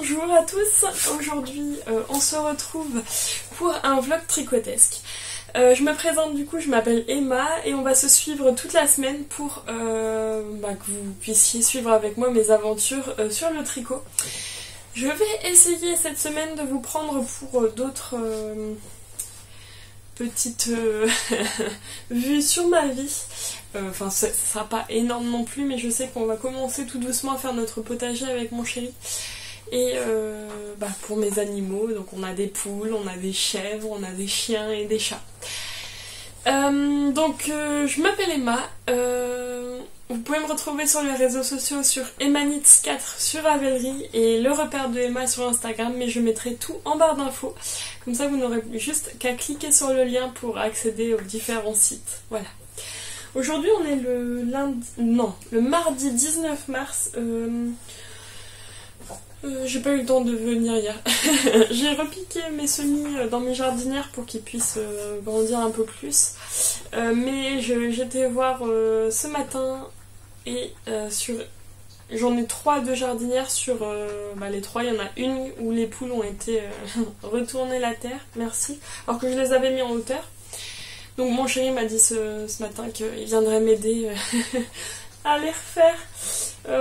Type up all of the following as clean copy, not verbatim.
Bonjour à tous, aujourd'hui on se retrouve pour un vlog tricotesque. Je me présente du coup, je m'appelle Emma et on va se suivre toute la semaine pour que vous puissiez suivre avec moi mes aventures sur le tricot. Je vais essayer cette semaine de vous prendre pour d'autres petites vues sur ma vie. Enfin, ce sera pas énorme non plus, mais je sais qu'on va commencer tout doucement à faire notre potager avec mon chéri. Et pour mes animaux, donc on a des poules, on a des chèvres, on a des chiens et des chats. Je m'appelle Emma. Vous pouvez me retrouver sur les réseaux sociaux sur Emmanits4 sur Ravelry et le repère de Emma sur Instagram, mais je mettrai tout en barre d'infos. Comme ça, vous n'aurez juste qu'à cliquer sur le lien pour accéder aux différents sites. Voilà. Aujourd'hui, on est le mardi 19 mars. J'ai pas eu le temps de venir hier. J'ai repiqué mes semis dans mes jardinières pour qu'ils puissent grandir un peu plus. Mais j'étais voir ce matin et j'en ai 3 de jardinières sur les 3, il y en a une où les poules ont été retournées la terre, merci, alors que je les avais mis en hauteur. Donc mon chéri m'a dit ce matin qu'il viendrait m'aider à les refaire.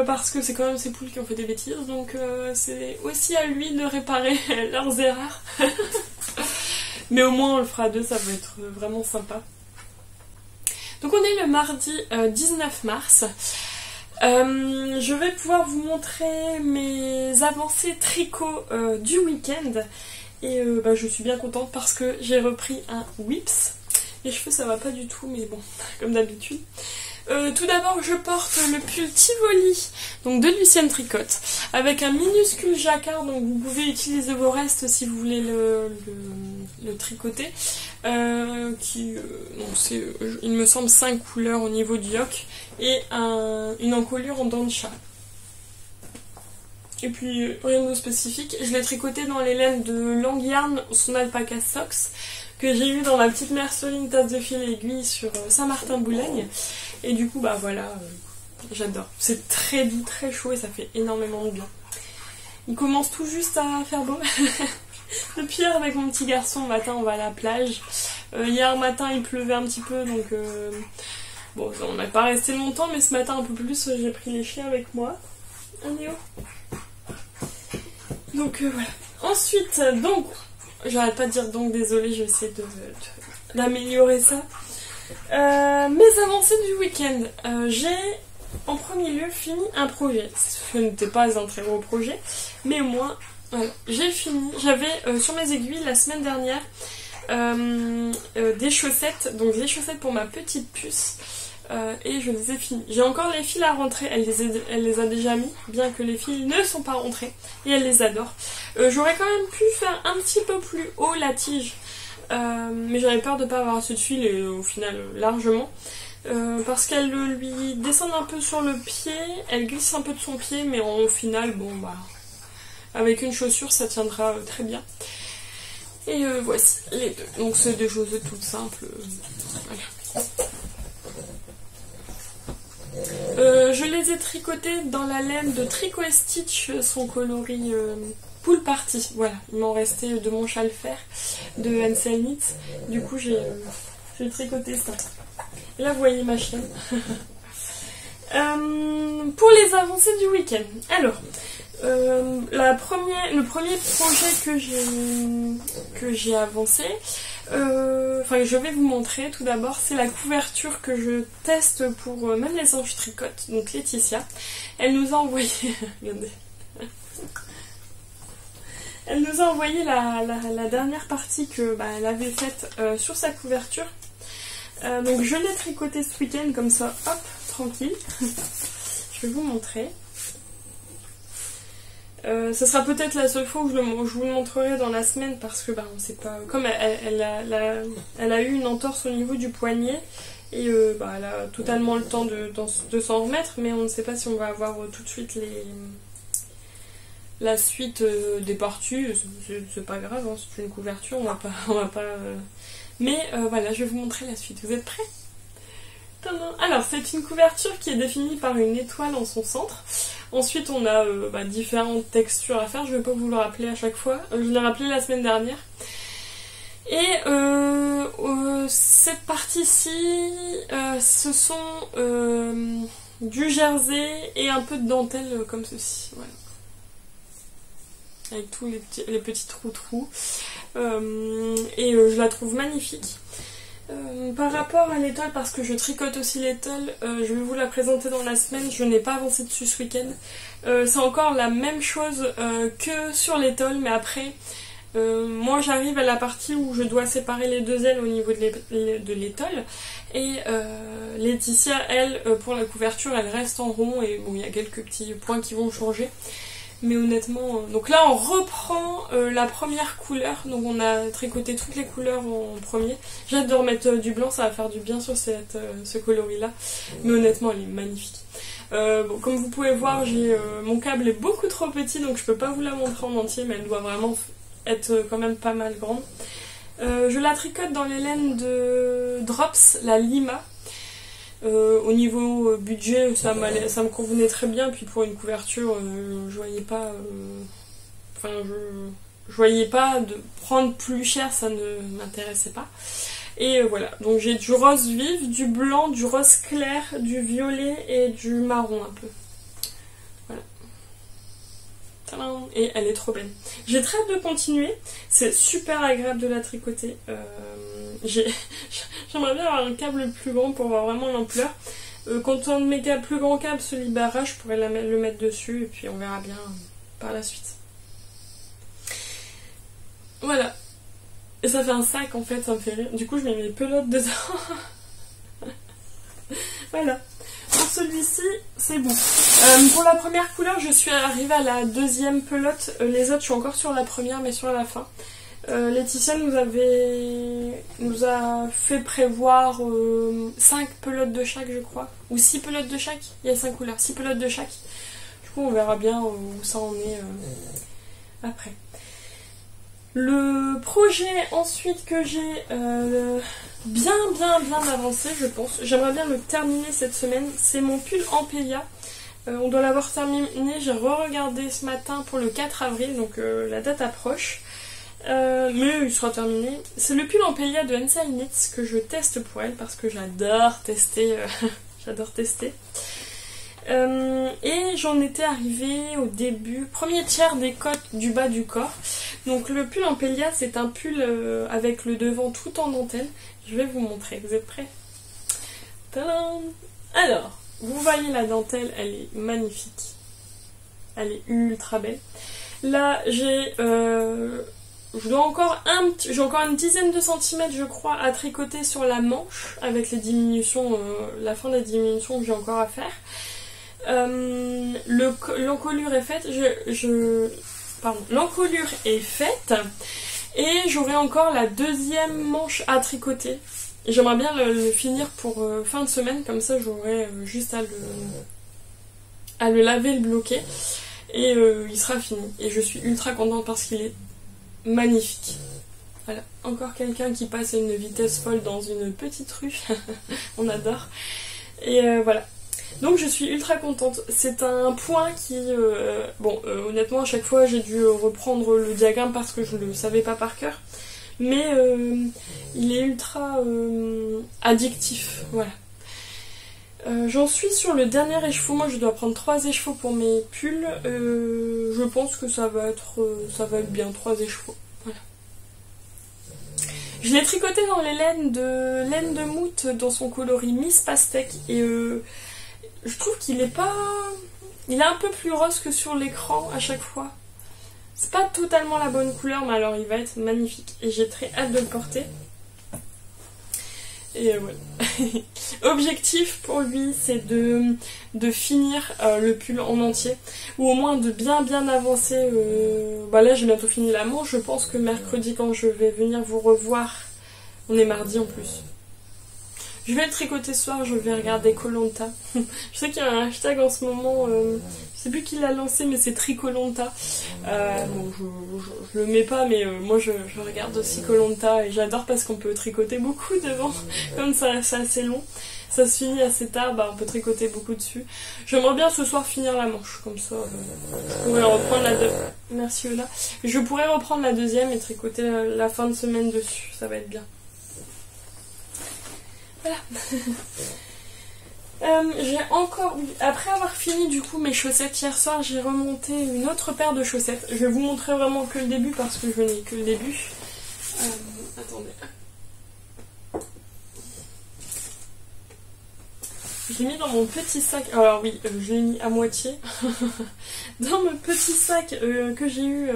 Parce que c'est quand même ces poules qui ont fait des bêtises, donc c'est aussi à lui de réparer leurs erreurs. Mais au moins on le fera à deux, ça va être vraiment sympa. Donc on est le mardi 19 mars. Je vais pouvoir vous montrer mes avancées tricot du week-end. Et je suis bien contente parce que j'ai repris un whips. Les cheveux ça va pas du tout, mais bon, comme d'habitude. Tout d'abord, je porte le pull Tivoli, donc de Lucienne Tricotte, avec un minuscule jacquard, donc vous pouvez utiliser vos restes si vous voulez le tricoter. Il me semble 5 couleurs au niveau du yoke, et une encolure en dents de chat. Et puis rien de spécifique, je l'ai tricoté dans les laines de Long Yarn, son alpaca socks, que j'ai eu dans la petite merceline tasse de fil aiguille sur Saint-Martin-Boulogne. Et du coup, j'adore. C'est très doux, très chaud et ça fait énormément de bien. Il commence tout juste à faire beau. Depuis hier, avec mon petit garçon, le matin, on va à la plage. Hier matin, il pleuvait un petit peu, donc on n'est pas resté longtemps, mais ce matin un peu plus, j'ai pris les chiens avec moi. Allez, donc voilà. Ensuite, j'arrête pas de dire désolée, je vais essayer d'améliorer ça. Mes avancées du week-end. J'ai en premier lieu fini un projet. Ce n'était pas un très gros projet, mais au moins, voilà, j'ai fini. J'avais sur mes aiguilles la semaine dernière des chaussettes, donc des chaussettes pour ma petite puce. Et je les ai finies. J'ai encore les fils à rentrer, elle les a déjà mis, bien que les fils ne sont pas rentrés, et elle les adore. J'aurais quand même pu faire un petit peu plus haut la tige, mais j'avais peur de ne pas avoir assez de fil, et au final largement, parce qu'elle lui descend un peu sur le pied, elle glisse un peu de son pied, mais au final, avec une chaussure ça tiendra très bien. Et voici les deux. Donc c'est des chaussettes toutes simples. Voilà. Je les ai tricotées dans la laine de Tricot & Stitch, son coloris Pool Party. Voilà, il m'en restait de mon châle fer de Ansel Knits. Du coup, j'ai tricoté ça. Et là, vous voyez ma chienne. Pour les avancées du week-end. Alors, le premier projet que j'ai avancé, je vais vous montrer tout d'abord, c'est la couverture que je teste pour même les anges tricote, donc Laetitia. Elle nous a envoyé, regardez, elle nous a envoyé la dernière partie que elle avait faite sur sa couverture. Donc je l'ai tricoté ce week-end comme ça, hop, tranquille. Je vais vous montrer. Ce sera peut-être la seule fois où je vous le montrerai dans la semaine parce que on sait pas. Comme elle a eu une entorse au niveau du poignet et elle a totalement le temps de s'en remettre, mais on ne sait pas si on va avoir tout de suite la suite des parties. C'est pas grave, hein, c'est une couverture, on va pas. Mais voilà, je vais vous montrer la suite. Vous êtes prêts? Tadam. Alors, c'est une couverture qui est définie par une étoile en son centre. Ensuite, on a différentes textures à faire. Je ne vais pas vous le rappeler à chaque fois. Je l'ai rappelé la semaine dernière. Et cette partie-ci, ce sont du jersey et un peu de dentelle comme ceci. Voilà. Avec tous les petits trous. Je la trouve magnifique. Par rapport à l'étole, parce que je tricote aussi l'étole, je vais vous la présenter dans la semaine, je n'ai pas avancé dessus ce week-end. C'est encore la même chose que sur l'étole, mais après, moi j'arrive à la partie où je dois séparer les deux ailes au niveau de l'étole, et Laetitia, elle, pour la couverture, elle reste en rond, et bon, il y a quelques petits points qui vont changer. Mais honnêtement, donc là on reprend la première couleur, donc on a tricoté toutes les couleurs en premier. J'ai hâte de remettre du blanc, ça va faire du bien sur ce coloris là, mais honnêtement elle est magnifique. Comme vous pouvez voir, mon câble est beaucoup trop petit, donc je peux pas vous la montrer en entier, mais elle doit vraiment être quand même pas mal grande. Je la tricote dans les laines de Drops, la Lima. Au niveau budget, ça me convenait très bien, puis pour une couverture, je voyais pas je voyais pas de prendre plus cher, ça ne m'intéressait pas. Et voilà, donc j'ai du rose vif, du blanc, du rose clair, du violet et du marron un peu. Voilà. Tadam. Et elle est trop belle. J'ai très hâte de continuer, c'est super agréable de la tricoter. J'aimerais bien avoir un câble plus grand pour voir vraiment l'ampleur. Quand un de mes plus grands câbles se libérera, je pourrais le mettre dessus et puis on verra bien par la suite. Voilà. Et ça fait un sac en fait, ça me fait rire. Du coup je mets mes pelotes dedans. Voilà. Pour celui-ci, c'est bon. Pour la première couleur, je suis arrivée à la deuxième pelote. Les autres, je suis encore sur la première, mais sur la fin. Laetitia nous a fait prévoir 5 pelotes de chaque, je crois. Ou 6 pelotes de chaque. Il y a 5 couleurs, 6 pelotes de chaque. Du coup, on verra bien où ça en est après. Le projet ensuite que j'ai bien avancé, je pense. J'aimerais bien le terminer cette semaine. C'est mon pull Ampélia. On doit l'avoir terminé. J'ai re-regardé ce matin pour le 4 avril, donc la date approche. Mais il sera terminé. C'est le pull Ampélia de Ensai Knits que je teste pour elle parce que j'adore tester. J'adore tester. Et j'en étais arrivée au début, premier tiers des côtes du bas du corps. Donc le pull Ampélia, c'est un pull avec le devant tout en dentelle. Je vais vous montrer, vous êtes prêts? Tadam! Alors, vous voyez la dentelle, elle est magnifique. Elle est ultra belle. Là, j'ai encore une dizaine de centimètres, je crois, à tricoter sur la manche avec les diminutions, la fin des diminutions que j'ai encore à faire. L'encolure est faite. L'encolure est faite et j'aurai encore la deuxième manche à tricoter. J'aimerais bien le finir pour fin de semaine, comme ça j'aurai juste à le laver, le bloquer et il sera fini. Et je suis ultra contente parce qu'il est magnifique. Voilà, encore quelqu'un qui passe à une vitesse folle dans une petite rue. On adore. Et voilà. Donc je suis ultra contente. C'est un point qui... honnêtement, à chaque fois, j'ai dû reprendre le diagramme parce que je ne le savais pas par cœur. Mais il est ultra addictif. Voilà. J'en suis sur le dernier écheveau. Moi, je dois prendre 3 écheveaux pour mes pulls. Je pense que ça va être bien, 3 écheveaux. Voilà. Je l'ai tricoté dans les laine de Mout dans son coloris Miss Pastèque. Et... je trouve qu'il est pas... Il est un peu plus rose que sur l'écran à chaque fois. C'est pas totalement la bonne couleur, mais alors il va être magnifique. Et j'ai très hâte de le porter. Et voilà. Objectif pour lui, c'est de finir le pull en entier. Ou au moins de bien avancer. Là, j'ai bientôt fini la manche. Je pense que mercredi, quand je vais venir vous revoir... On est mardi en plus. Je vais le tricoter ce soir, je vais regarder Koh-Lanta. Je sais qu'il y a un hashtag en ce moment, je sais plus qui l'a lancé, mais c'est Trikolanta. Je le mets pas, mais moi je regarde aussi Koh-Lanta et j'adore parce qu'on peut tricoter beaucoup devant, comme ça c'est assez long. ça se finit assez tard, bah, on peut tricoter beaucoup dessus. J'aimerais bien ce soir finir la manche, comme ça je pourrais reprendre Merci Ola. Je pourrais reprendre la deuxième et tricoter la fin de semaine dessus, ça va être bien. Voilà. J'ai encore, oui, après avoir fini du coup mes chaussettes hier soir, j'ai remonté une autre paire de chaussettes. Je vais vous montrer vraiment que le début parce que je n'ai que le début. Attendez. Je l'ai mis dans mon petit sac. Alors oui, je l'ai mis à moitié. Dans mon petit sac que j'ai eu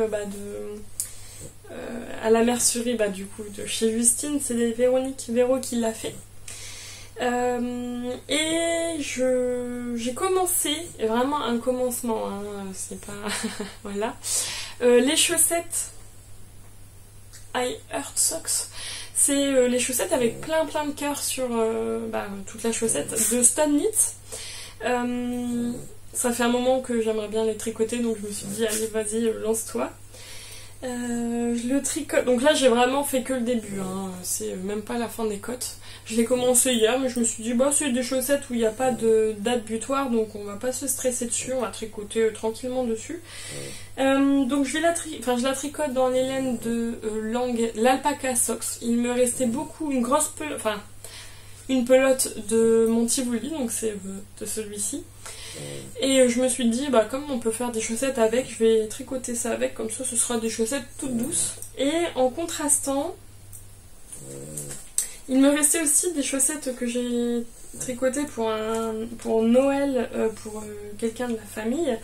à la mercerie, du coup, de chez Justine. C'est Véronique Véro qui l'a fait. Et j'ai commencé, vraiment un commencement, hein, c'est pas... voilà. Les chaussettes I Heart Socks, c'est les chaussettes avec plein de cœurs sur toute la chaussette de Stone Knit. Ça fait un moment que j'aimerais bien les tricoter, donc je me suis dit allez vas-y lance-toi. Je le tricote, donc là j'ai vraiment fait que le début, hein. C'est même pas la fin des côtes. Je l'ai commencé hier, mais je me suis dit c'est des chaussettes où il n'y a pas de date butoir, donc on va pas se stresser dessus, on va tricoter tranquillement dessus. Donc je la tricote dans les laines de l'Alpaca Socks. Il me restait beaucoup, une pelote de Monty Woolly, donc c'est de celui-ci. Et je me suis dit, comme on peut faire des chaussettes avec, je vais tricoter ça avec, comme ça ce sera des chaussettes toutes douces. Et en contrastant, il me restait aussi des chaussettes que j'ai tricotées pour Noël, pour quelqu'un de la famille.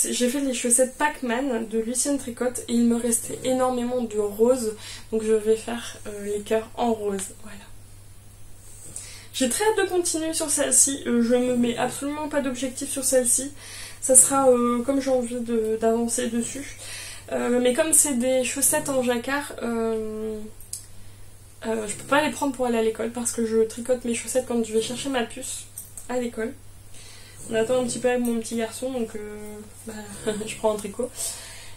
J'ai fait les chaussettes Pac-Man de Lucienne Tricotte et il me restait énormément de rose, donc je vais faire les cœurs en rose, voilà. J'ai très hâte de continuer sur celle-ci, je me mets absolument pas d'objectif sur celle-ci, ça sera comme j'ai envie d'avancer dessus. Mais comme c'est des chaussettes en jacquard, je peux pas les prendre pour aller à l'école parce que je tricote mes chaussettes quand je vais chercher ma puce à l'école. On attend un petit peu avec mon petit garçon, donc je prends un tricot.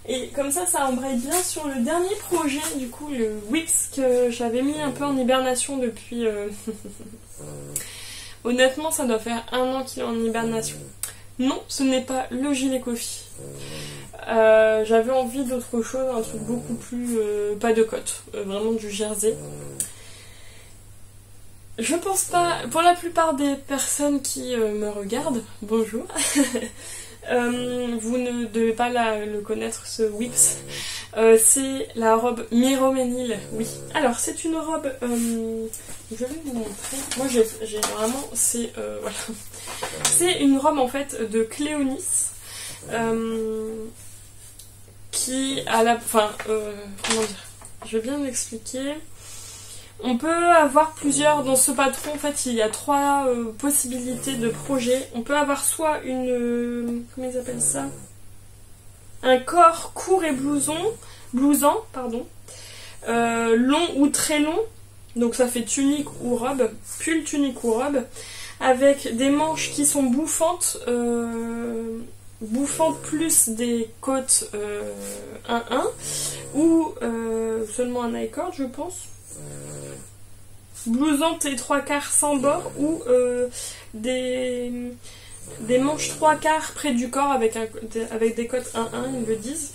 Et comme ça embraye bien sur le dernier projet, du coup, le Whips que j'avais mis un peu en hibernation depuis... Honnêtement, ça doit faire 1 an qu'il est en hibernation. Non, ce n'est pas le gilet coffee. J'avais envie d'autre chose, un truc beaucoup plus... pas de cotte, vraiment du jersey. Je pense pas, pour la plupart des personnes qui me regardent, bonjour, vous ne devez pas le connaître, ce Whips. C'est la robe Miroménil, oui. Alors, c'est une robe, je vais vous montrer. Moi, j'ai vraiment, voilà. C'est une robe, en fait, de Cléonis, qui a la... comment dire, je vais bien l'expliquer. On peut avoir plusieurs, dans ce patron, en fait, il y a 3 possibilités de projet. On peut avoir soit comment ils appellent ça ? Un corps court et blousant, pardon, long ou très long, donc ça fait tunique ou robe, pull, tunique ou robe, avec des manches qui sont bouffantes plus des côtes 1-1, ou seulement un I-cord, je pense. Blousante et 3/4 sans bord, ou des manches 3/4 près du corps avec des côtes 1-1, ils le disent.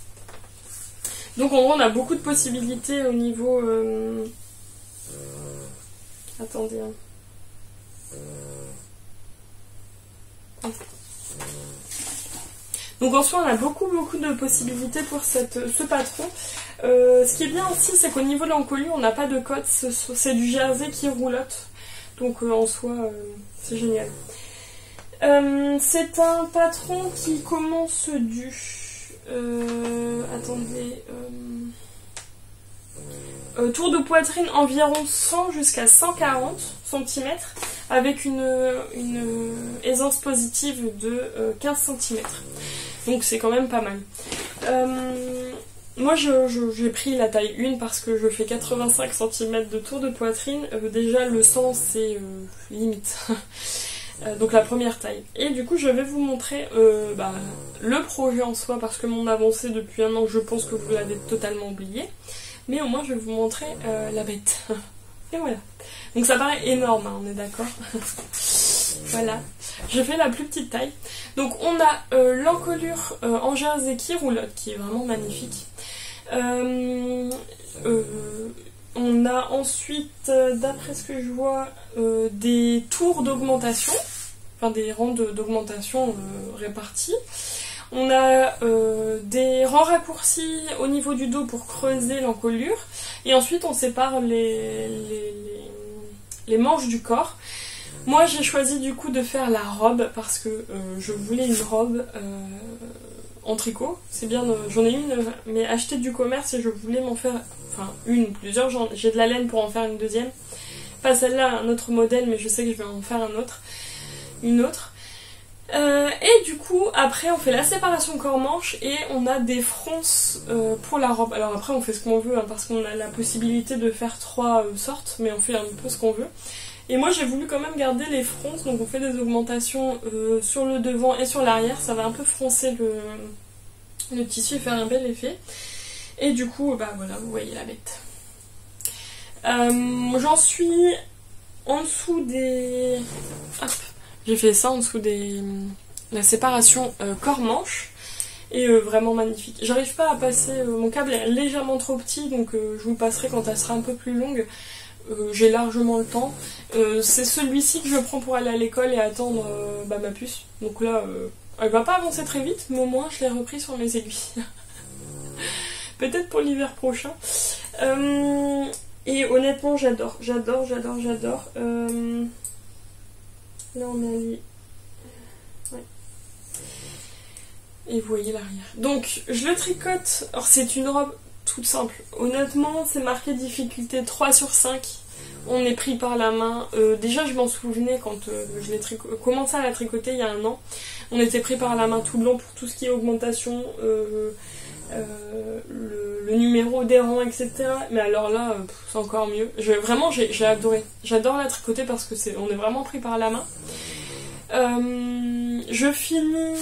Donc en gros on a beaucoup de possibilités au niveau... Attendez. Donc en soi on a beaucoup de possibilités pour ce patron. Ce qui est bien aussi, c'est qu'au niveau de l'encolure, on n'a pas de côte, c'est du jersey qui roulotte. Donc en soi, c'est génial. C'est un patron qui commence du... attendez... tour de poitrine environ 100 jusqu'à 140 cm, avec une aisance positive de 15 cm. Donc c'est quand même pas mal. Moi j'ai pris la taille 1 parce que je fais 85 cm de tour de poitrine. Déjà le 100 c'est limite. Donc la première taille. Et du coup je vais vous montrer le projet en soi parce que mon avancée depuis 1 an je pense que vous l'avez totalement oublié. Mais au moins je vais vous montrer la bête. Et voilà. Donc ça paraît énorme, hein, on est d'accord. Voilà. Je fais la plus petite taille. Donc on a l'encolure en jersey roulotte qui est vraiment magnifique. On a ensuite, d'après ce que je vois, des tours d'augmentation, enfin des rangs d'augmentation répartis. On a des rangs raccourcis au niveau du dos pour creuser l'encolure. Et ensuite on sépare les manches du corps. Moi j'ai choisi du coup de faire la robe parce que je voulais une robe en tricot. C'est bien, j'en ai une, mais achetée du commerce et je voulais m'en faire, enfin une ou plusieurs. J'ai de la laine pour en faire une deuxième. Pas celle-là, un autre modèle, mais je sais que je vais en faire une autre. Et du coup, après on fait la séparation corps-manche et on a des fronces pour la robe. Alors après on fait ce qu'on veut, hein, parce qu'on a la possibilité de faire 3 sortes, mais on fait un peu ce qu'on veut. Et moi j'ai voulu quand même garder les fronces, donc on fait des augmentations sur le devant et sur l'arrière. Ça va un peu froncer le tissu et faire un bel effet. Et du coup, bah voilà, vous voyez la bête. J'en suis en dessous des... Hop. J'ai fait ça en dessous la séparation corps-manche. Et vraiment magnifique. J'arrive pas à passer... mon câble est légèrement trop petit, donc je vous le passerai quand elle sera un peu plus longue. J'ai largement le temps. C'est celui-ci que je prends pour aller à l'école et attendre ma puce. Donc là, elle va pas avancer très vite, mais au moins je l'ai repris sur mes aiguilles. Peut-être pour l'hiver prochain. Et honnêtement, j'adore. Là, on a les... Ouais. Et vous voyez l'arrière. Donc, je le tricote. Alors, c'est une robe toute simple. Honnêtement, c'est marqué difficulté 3 sur 5. On est pris par la main. Déjà, je m'en souvenais quand je l'ai commencé à la tricoter il y a 1 an. On était pris par la main tout le long pour tout ce qui est augmentation, le numéro des rangs, etc. Mais alors là, c'est encore mieux. Vraiment, j'ai adoré. J'adore la tricoter parce que on est vraiment pris par la main. Je finis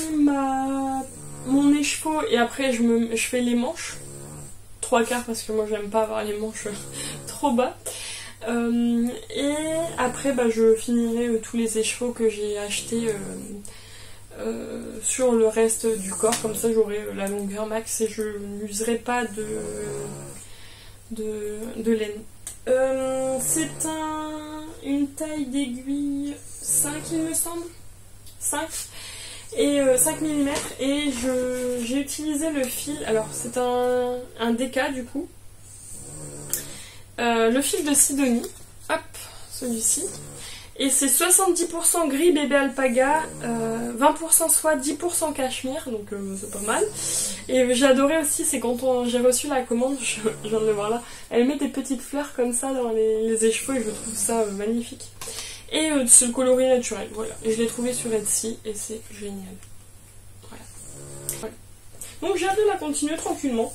mon écheveau et après je fais les manches. 3/4 parce que moi j'aime pas avoir les manches trop bas. Et après je finirai tous les écheveaux que j'ai achetés sur le reste du corps, comme ça j'aurai la longueur max et je n'userai pas de laine. C'est une taille d'aiguille 5 il me semble, 5 et 5 mm, et j'ai utilisé le fil, alors c'est un DK du coup, le fil de Sidonie, hop, celui-ci. Et c'est 70% gris bébé alpaga, 20% soie, 10% cachemire, donc c'est pas mal. Et j'ai adoré aussi, c'est quand j'ai reçu la commande, je viens de le voir là, elle met des petites fleurs comme ça dans les écheveaux et je trouve ça magnifique. Et c'est le coloris naturel, voilà. Et je l'ai trouvé sur Etsy et c'est génial. Voilà. Donc j'ai hâte de la continuer tranquillement.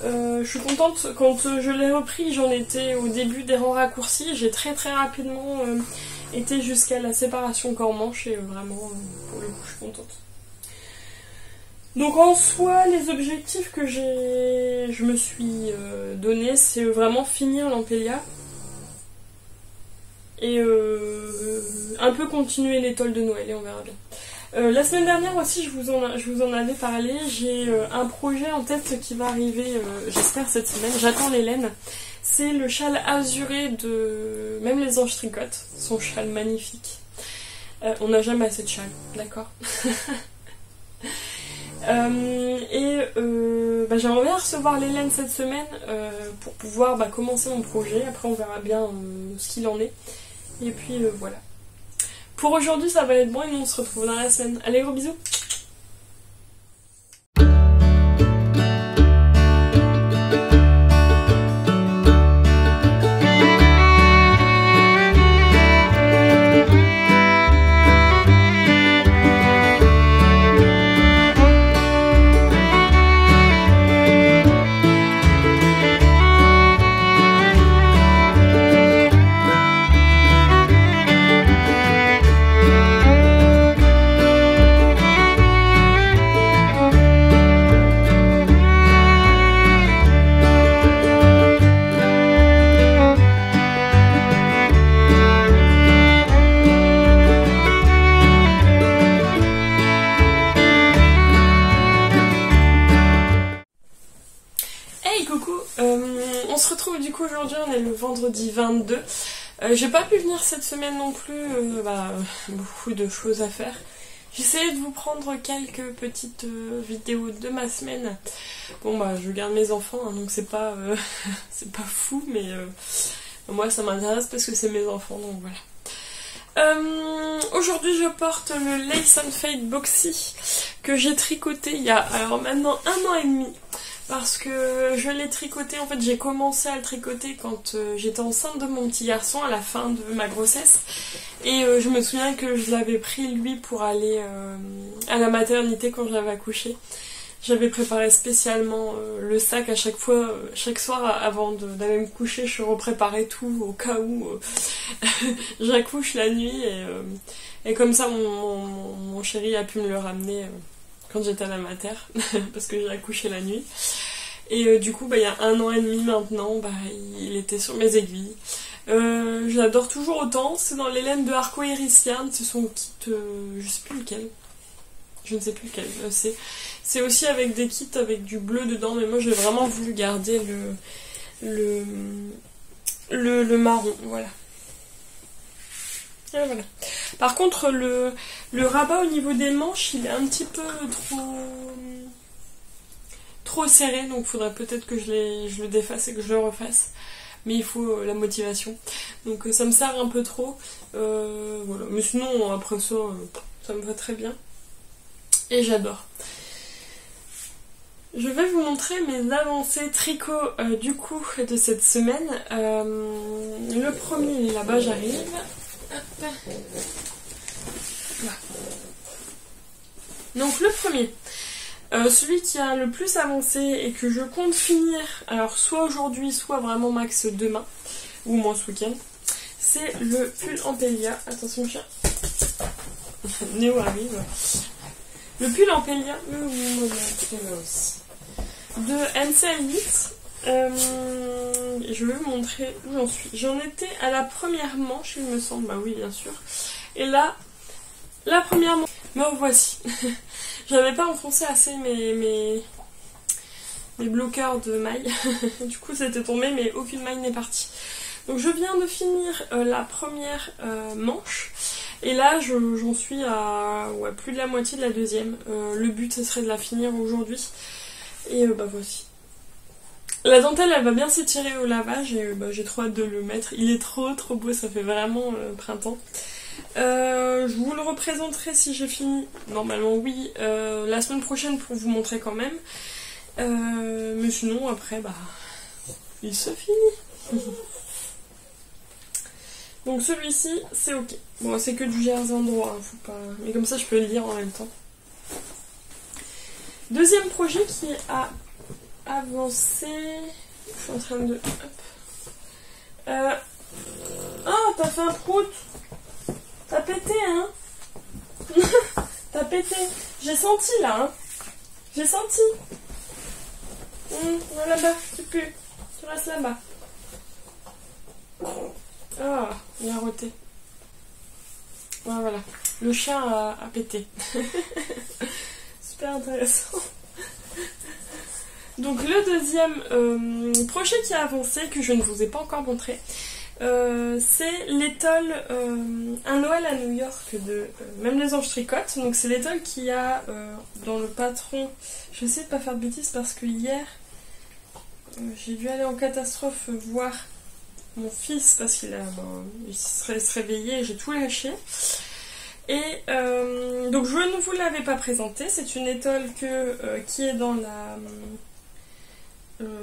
Je suis contente, quand je l'ai repris, j'en étais au début des rangs raccourcis, j'ai très rapidement été jusqu'à la séparation corps-manche et vraiment, pour le coup, je suis contente. Donc en soi, les objectifs que je me suis donné, c'est vraiment finir l'Ampélia et un peu continuer l'étole de Noël et on verra bien. La semaine dernière aussi, je vous en avais parlé, j'ai un projet en tête qui va arriver, j'espère cette semaine, j'attends les laines. C'est le châle azuré de Même les anges tricotent, son châle magnifique. On n'a jamais assez de châle, d'accord. J'aimerais bien recevoir les laines cette semaine pour pouvoir commencer mon projet. Après on verra bien ce qu'il en est. Et puis voilà. Pour aujourd'hui ça va être bon et nous on se retrouve dans la semaine. Allez, gros bisous. vendredi 22. J'ai pas pu venir cette semaine non plus, beaucoup de choses à faire. J'essayais de vous prendre quelques petites vidéos de ma semaine. Bon bah je garde mes enfants, hein, donc c'est pas c'est pas fou, mais moi ça m'intéresse parce que c'est mes enfants, donc voilà. Aujourd'hui je porte le Lace and Fade Boxy que j'ai tricoté il y a alors maintenant 1 an et demi. Parce que je l'ai tricoté, en fait j'ai commencé à le tricoter quand j'étais enceinte de mon petit garçon à la fin de ma grossesse. Et je me souviens que je l'avais pris lui pour aller à la maternité quand j'avais accouché. J'avais préparé spécialement le sac à chaque fois, chaque soir avant d'aller me coucher, je repréparais tout au cas où j'accouche la nuit. Et comme ça mon chéri a pu me le ramener quand j'étais à la mater, parce que j'ai accouché la nuit. Et du coup, il y a 1 an et demi maintenant, il était sur mes aiguilles. Je l'adore toujours autant, c'est dans les laines de Arco Iris Yarn, c'est son kit, je sais plus lequel. Je ne sais plus lequel, c'est aussi avec des kits avec du bleu dedans, mais moi j'ai vraiment voulu garder le marron, voilà. Et voilà. Par contre, le rabat au niveau des manches, il est un petit peu trop serré, donc il faudrait peut-être que je le défasse et que je le refasse. Mais il faut la motivation. Donc ça me sert un peu trop. Voilà. Mais sinon, après ça, ça me va très bien. Et j'adore. Je vais vous montrer mes avancées tricot du coup de cette semaine. Le premier, là-bas, j'arrive. Hop. Voilà. Donc le premier, celui qui a le plus avancé et que je compte finir, alors soit aujourd'hui, soit vraiment max demain, ou au moins ce week-end, c'est le pull Ampelia. Attention chat, Néo arrive. Le pull Ampelia de NCL8. Je vais vous montrer où j'en suis. J'en étais à la première manche, il me semble. Bah oui, bien sûr. Et là, la première manche, me revoici. J'avais pas enfoncé assez mes bloqueurs de mailles. Du coup, c'était tombé, mais aucune maille n'est partie. Donc, je viens de finir la première manche. Et là, j'en suis à plus de la moitié de la deuxième. Le but, ce serait de la finir aujourd'hui. Et voici. La dentelle, elle va bien s'étirer au lavage et j'ai trop hâte de le mettre. Il est trop beau, ça fait vraiment printemps. Je vous le représenterai si j'ai fini. Normalement, oui. La semaine prochaine pour vous montrer quand même. Mais sinon, après, il se finit. Donc celui-ci, c'est ok. Bon, c'est que du jersey en droit, hein, faut pas... Mais comme ça, je peux le lire en même temps. Deuxième projet qui a avancé. Je suis en train de... Hop. Ah, t'as fait un prout. T'as pété, hein. T'as pété. J'ai senti, là, hein. J'ai senti. Là-bas, tu pues. Tu restes là-bas. Ah, il a roté. Ouais, voilà. Le chien a pété. Super intéressant. Donc le deuxième projet qui a avancé, que je ne vous ai pas encore montré, c'est l'étole Un Noël à New York de Même les Anges Tricotent. Donc c'est l'étole qui a dans le patron, je sais de pas faire de bêtises parce que hier j'ai dû aller en catastrophe voir mon fils parce qu'il il se réveillait et j'ai tout lâché. Et donc je ne vous l'avais pas présenté, c'est une étole qui est dans la...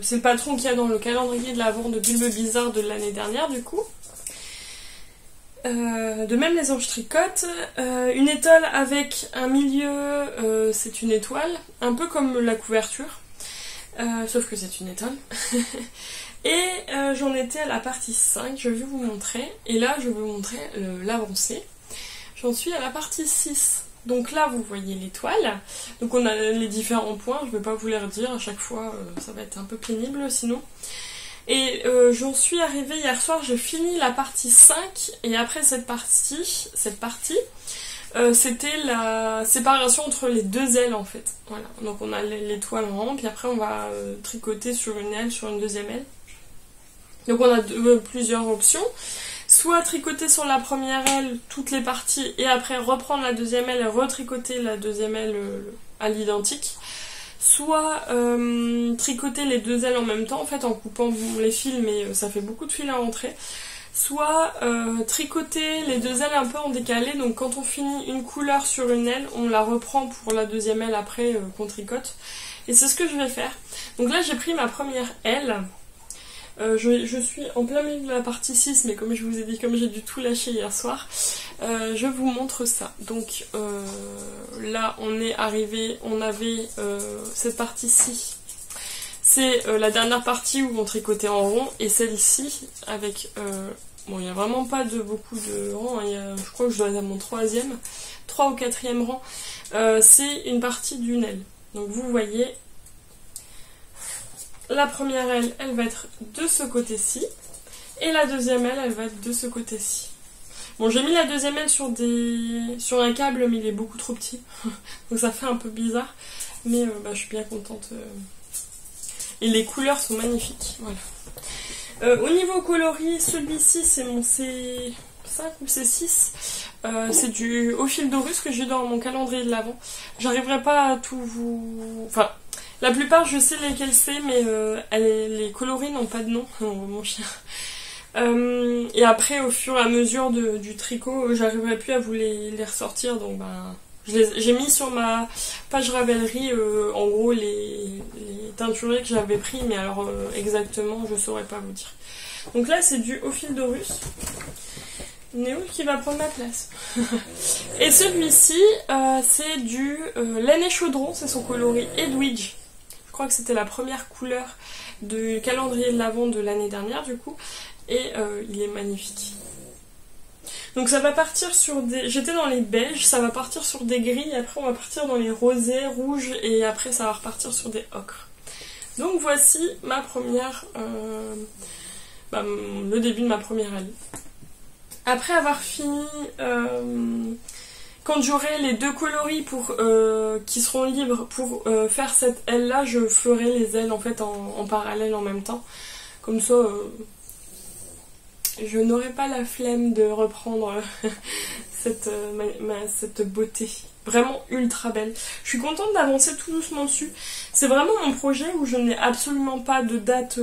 c'est le patron qu'il y a dans le calendrier de l'Avent de Bulbe Bizarre de l'année dernière du coup. De Même les Anges Tricotent. Une étole avec un milieu, c'est une étoile, un peu comme la couverture, sauf que c'est une étole. Et j'en étais à la partie 5, je vais vous montrer. Et là je vais vous montrer l'avancée. J'en suis à la partie 6. Donc là, vous voyez l'étoile. Donc on a les différents points. Je ne vais pas vous les redire à chaque fois. Ça va être un peu pénible sinon. Et j'en suis arrivée hier soir. J'ai fini la partie 5. Et après cette partie, c'était la séparation entre les deux ailes en fait. Voilà. Donc on a l'étoile en rang. Puis après on va tricoter sur une aile, sur une deuxième aile. Donc on a plusieurs options. Soit tricoter sur la première aile toutes les parties et après reprendre la deuxième aile et retricoter la deuxième aile à l'identique. Soit tricoter les deux ailes en même temps en fait en coupant les fils, mais ça fait beaucoup de fils à rentrer. Soit tricoter les deux ailes un peu en décalé, donc quand on finit une couleur sur une aile, on la reprend pour la deuxième aile après qu'on tricote. Et c'est ce que je vais faire. Donc là j'ai pris ma première aile. Je suis en plein milieu de la partie 6, mais comme je vous ai dit, comme j'ai dû tout lâcher hier soir, je vous montre ça. Donc là on est arrivé, on avait cette partie-ci. C'est la dernière partie où on tricotait en rond, et celle-ci avec... bon, il n'y a vraiment pas beaucoup de rangs, hein, je crois que je dois être à mon 3 ou 4e rang. C'est une partie d'une aile. Donc vous voyez, la première aile, elle va être de ce côté-ci, et la deuxième aile, elle va être de ce côté-ci. Bon, j'ai mis la deuxième aile sur un câble, mais il est beaucoup trop petit, donc ça fait un peu bizarre, mais je suis bien contente. Et les couleurs sont magnifiques, voilà. Au niveau coloris, celui-ci c'est mon C5 ou C6. C'est du au fil d'Horus que j'ai dans mon calendrier de l'Avent. J'arriverai pas à tout vous... Enfin, la plupart je sais lesquels c'est, mais les coloris n'ont pas de nom, mon chien. Et après, au fur et à mesure du tricot, j'arriverai plus à vous les ressortir, donc j'ai mis sur ma page Ravelry en gros les teinturiers que j'avais pris, mais alors exactement je saurais pas vous dire. Donc là c'est du au fil d'Horus. Néo qui va prendre ma place. Et celui-ci c'est du laine et chaudron, c'est son coloris Edwidge. Je crois que c'était la première couleur du calendrier de l'Avent de l'année dernière du coup, et il est magnifique. Donc ça va partir sur des... J'étais dans les beiges, ça va partir sur des gris, et après on va partir dans les rosés, rouges, et après ça va repartir sur des ocres. Donc voici ma première... le début de ma première aile. Après avoir fini... quand j'aurai les deux coloris qui seront libres pour faire cette aile-là, je ferai les ailes en fait en parallèle en même temps. Comme ça... je n'aurai pas la flemme de reprendre cette beauté. Vraiment ultra belle. Je suis contente d'avancer tout doucement dessus. C'est vraiment mon projet où je n'ai absolument pas de date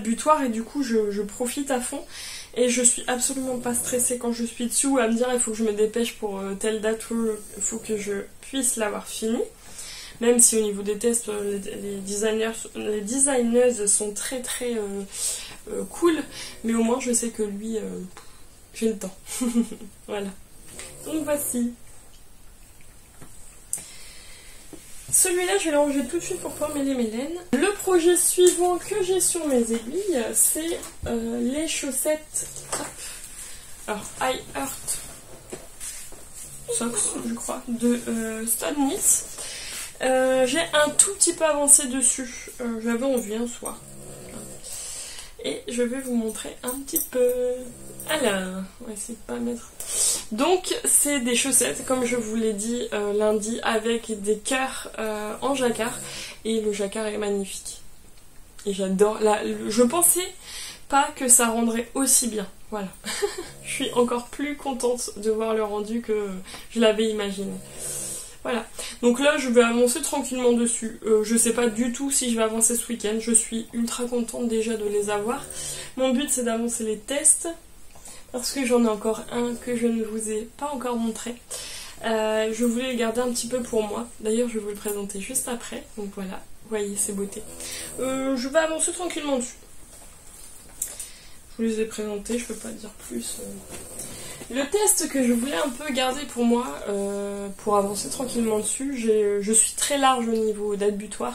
butoir, et du coup je profite à fond. Et je suis absolument pas stressée quand je suis dessus à me dire il faut que je me dépêche pour telle date, il faut que je puisse l'avoir fini. Même si au niveau des tests, les designers sont très très cool, mais au moins je sais que lui, j'ai le temps. Voilà. Donc voici. Celui-là, je vais le ranger tout de suite pour pas mêler mes laines. Le projet suivant que j'ai sur mes aiguilles, c'est les chaussettes. Hop. Alors, I Heart Socks, je crois, de Stone Knits. J'ai un tout petit peu avancé dessus. J'avais envie un soir. Et je vais vous montrer un petit peu. Alors, on va essayer de pas mettre. Donc, c'est des chaussettes, comme je vous l'ai dit lundi, avec des cœurs en jacquard. Et le jacquard est magnifique. Et j'adore. Je pensais pas que ça rendrait aussi bien. Voilà. Je suis encore plus contente de voir le rendu que je l'avais imaginé. Voilà, donc là je vais avancer tranquillement dessus. Je sais pas du tout si je vais avancer ce week-end. Je suis ultra contente déjà de les avoir. Mon but c'est d'avancer les tests, parce que j'en ai encore un que je ne vous ai pas encore montré. Je voulais le garder un petit peu pour moi. D'ailleurs je vais vous le présenter juste après. Donc voilà, voyez ces beautés. Je vais avancer tranquillement dessus. Je vous les ai présentés, je peux pas dire plus. Le test que je voulais un peu garder pour moi, pour avancer tranquillement dessus, je suis très large au niveau date butoir.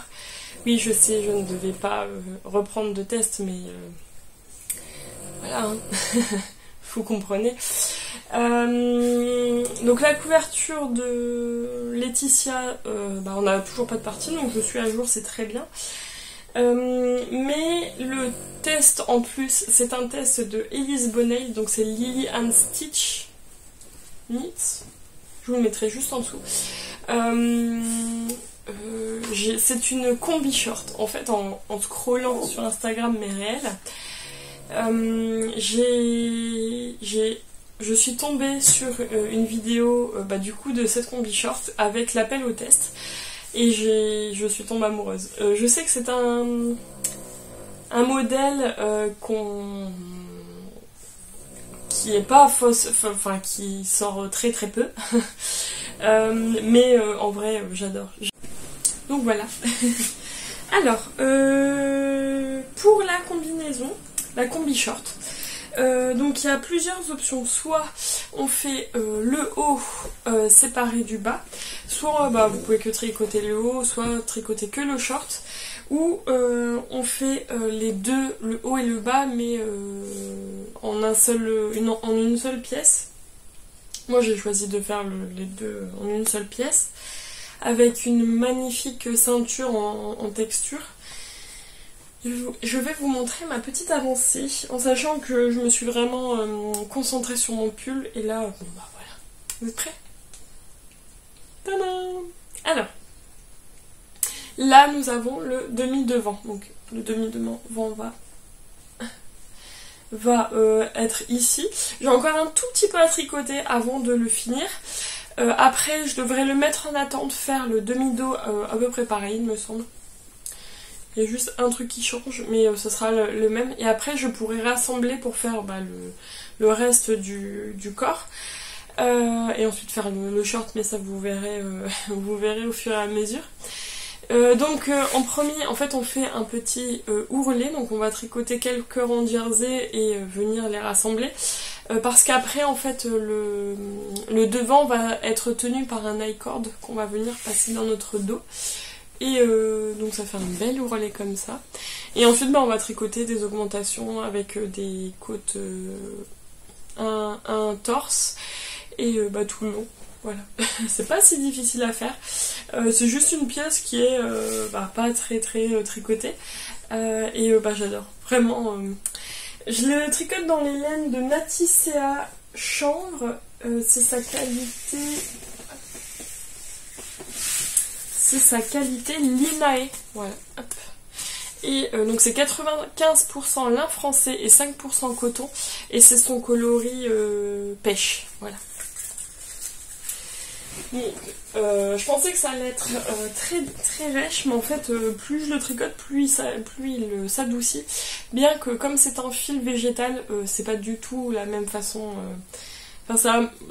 Oui, je sais, je ne devais pas reprendre de test, mais voilà, hein. Vous comprenez. Donc la couverture de Laetitia, on n'a toujours pas de partie, donc je suis à jour, c'est très bien. Mais le test en plus, c'est un test de Elise Bonnell, donc c'est Lily and Stitch Knits. Je vous le mettrai juste en dessous. c'est une combi short. En fait, en scrollant sur Instagram mes réels, je suis tombée sur une vidéo du coup de cette combi short avec l'appel au test et je suis tombée amoureuse. Je sais que c'est un modèle qui est pas fausse, enfin qui sort très très peu, mais en vrai j'adore. Donc voilà. Alors, pour la combinaison, la combi short, donc il y a plusieurs options. Soit on fait le haut séparé du bas, soit vous pouvez que tricoter le haut, soit tricoter que le short, ou on fait les deux, le haut et le bas, mais en une seule pièce. Moi j'ai choisi de faire les deux en une seule pièce, avec une magnifique ceinture en texture. Je vais vous montrer ma petite avancée, en sachant que je me suis vraiment concentrée sur mon pull, et là, bon bah voilà. Vous êtes prêts? Tadam! Alors, là nous avons le demi-devant, donc le demi-devant va être ici. J'ai encore un tout petit peu à tricoter avant de le finir. Après, je devrais le mettre en attente, faire le demi-dos à peu près pareil, il me semble. Il y a juste un truc qui change, mais ce sera le même. Et après, je pourrai rassembler pour faire le reste du corps. Et ensuite faire le short, mais ça vous verrez au fur et à mesure. Donc en premier, en fait, on fait un petit ourlet. Donc on va tricoter quelques rangs jersey et venir les rassembler. Parce qu'après, en fait, le devant va être tenu par un I-cord qu'on va venir passer dans notre dos. Et donc ça fait un bel ourlet comme ça. Et ensuite, on va tricoter des augmentations avec des côtes, un torse et tout le long. Voilà, c'est pas si difficile à faire. C'est juste une pièce qui est pas très très tricotée. Et j'adore. Vraiment. Je le tricote dans les laines de Naticea Chanvre. C'est sa qualité. C'est sa qualité Linae. Voilà. Hop. Et donc c'est 95% lin français et 5% coton. Et c'est son coloris pêche. Voilà. Donc, je pensais que ça allait être très très rêche, mais en fait plus je le tricote, plus il s'adoucit. Bien que comme c'est un fil végétal, c'est pas du tout la même façon.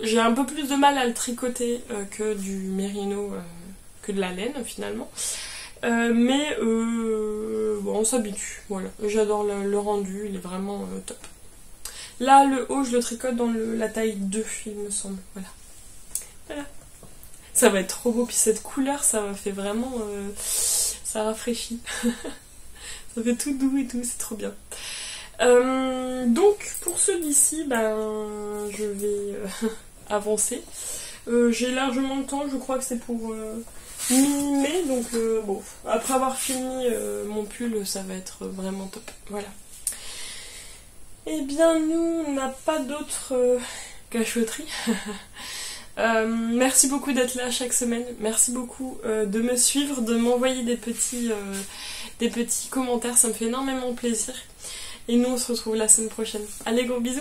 J'ai un peu plus de mal à le tricoter que du mérino, que de la laine finalement. Mais on s'habitue. Voilà, j'adore le rendu, il est vraiment top. Là le haut je le tricote dans la taille 2, il me semble. Voilà. Voilà. Ça va être trop beau, puis cette couleur, ça m'a fait vraiment... ça rafraîchit. Ça fait tout doux et tout, c'est trop bien. Donc, pour celui-ci, je vais avancer. J'ai largement le temps, je crois que c'est pour mi-mai, donc après avoir fini mon pull, ça va être vraiment top. Voilà. Eh bien, nous, on n'a pas d'autres cachotteries. Merci beaucoup d'être là chaque semaine, merci beaucoup de me suivre, de m'envoyer des petits commentaires, ça me fait énormément plaisir. Et nous on se retrouve la semaine prochaine. Allez, gros bisous!